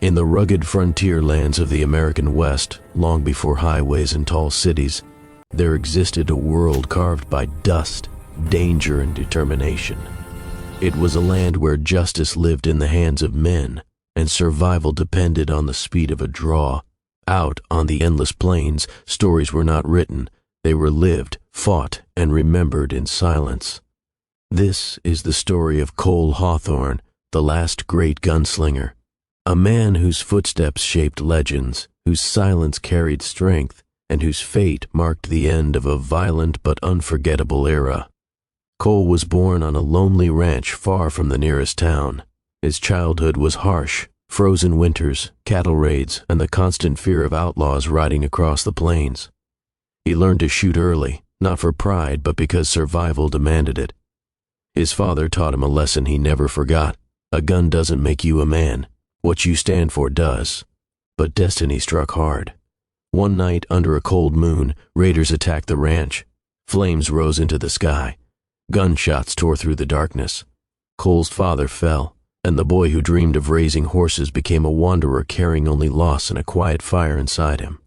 In the rugged frontier lands of the American West, long before highways and tall cities, there existed a world carved by dust, danger, and determination. It was a land where justice lived in the hands of men, and survival depended on the speed of a draw. Out on the endless plains, stories were not written, they were lived, fought, and remembered in silence. This is the story of Cole Hawthorne, the last great gunslinger. A man whose footsteps shaped legends, whose silence carried strength, and whose fate marked the end of a violent but unforgettable era. Cole was born on a lonely ranch far from the nearest town. His childhood was harsh, frozen winters, cattle raids, and the constant fear of outlaws riding across the plains. He learned to shoot early, not for pride but because survival demanded it. His father taught him a lesson he never forgot. A gun doesn't make you a man. What you stand for does. But destiny struck hard. One night, under a cold moon, raiders attacked the ranch. Flames rose into the sky. Gunshots tore through the darkness. Cole's father fell, and the boy who dreamed of raising horses became a wanderer carrying only loss and a quiet fire inside him.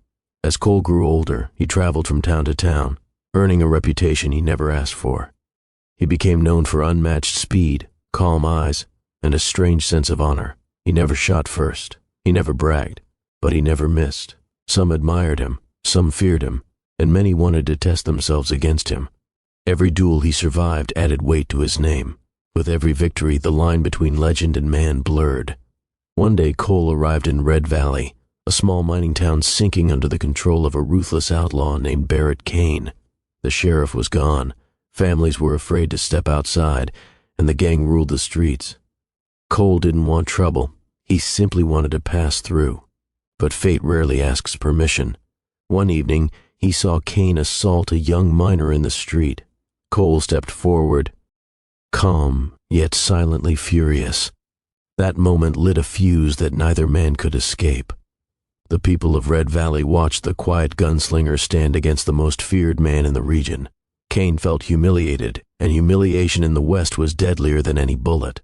As Cole grew older, he traveled from town to town, earning a reputation he never asked for. He became known for unmatched speed, calm eyes, and a strange sense of honor. He never shot first, he never bragged, but he never missed. Some admired him, some feared him, and many wanted to test themselves against him. Every duel he survived added weight to his name. With every victory, the line between legend and man blurred. One day Cole arrived in Red Valley, a small mining town sinking under the control of a ruthless outlaw named Barrett Kane. The sheriff was gone, families were afraid to step outside, and the gang ruled the streets. Cole didn't want trouble. He simply wanted to pass through. But fate rarely asks permission. One evening, he saw Kane assault a young miner in the street. Cole stepped forward, calm, yet silently furious. That moment lit a fuse that neither man could escape. The people of Red Valley watched the quiet gunslinger stand against the most feared man in the region. Kane felt humiliated, and humiliation in the West was deadlier than any bullet.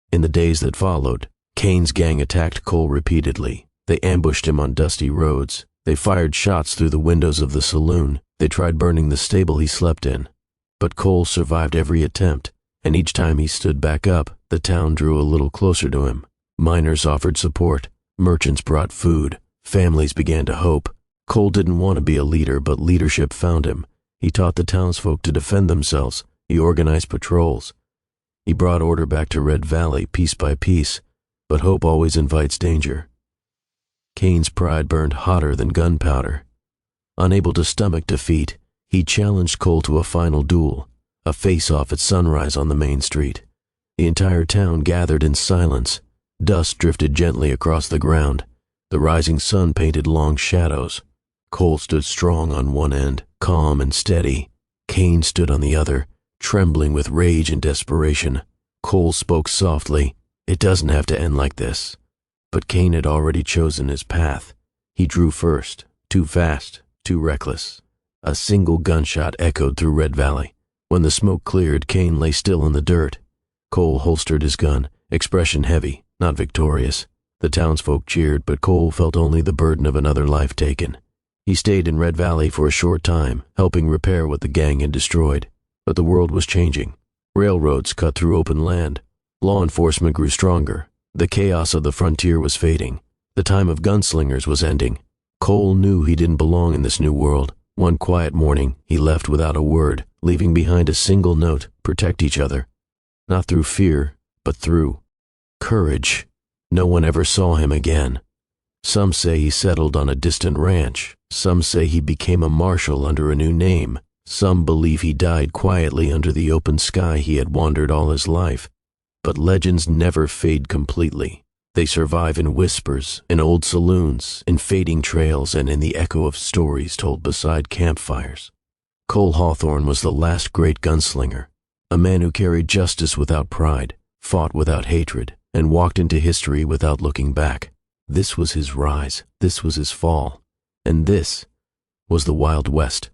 In the days that followed, Kane's gang attacked Cole repeatedly. They ambushed him on dusty roads. They fired shots through the windows of the saloon. They tried burning the stable he slept in. But Cole survived every attempt, and each time he stood back up, the town drew a little closer to him. Miners offered support. Merchants brought food. Families began to hope. Cole didn't want to be a leader, but leadership found him. He taught the townsfolk to defend themselves. He organized patrols. He brought order back to Red Valley piece by piece, but hope always invites danger. Kane's pride burned hotter than gunpowder. Unable to stomach defeat, he challenged Cole to a final duel, a face-off at sunrise on the main street. The entire town gathered in silence. Dust drifted gently across the ground. The rising sun painted long shadows. Cole stood strong on one end, calm and steady. Kane stood on the other, trembling with rage and desperation. Cole spoke softly. It doesn't have to end like this. But Kane had already chosen his path. He drew first, too fast, too reckless. A single gunshot echoed through Red Valley. When the smoke cleared, Kane lay still in the dirt. Cole holstered his gun, expression heavy, not victorious. The townsfolk cheered, but Cole felt only the burden of another life taken. He stayed in Red Valley for a short time, helping repair what the gang had destroyed. But the world was changing. Railroads cut through open land. Law enforcement grew stronger. The chaos of the frontier was fading. The time of gunslingers was ending. Cole knew he didn't belong in this new world. One quiet morning, he left without a word, leaving behind a single note: protect each other. Not through fear, but through courage. No one ever saw him again. Some say he settled on a distant ranch. Some say he became a marshal under a new name. Some believe he died quietly under the open sky he had wandered all his life. But legends never fade completely. They survive in whispers, in old saloons, in fading trails, and in the echo of stories told beside campfires. Cole Hawthorne was the last great gunslinger, a man who carried justice without pride, fought without hatred, and walked into history without looking back. This was his rise, this was his fall, and this was the Wild West.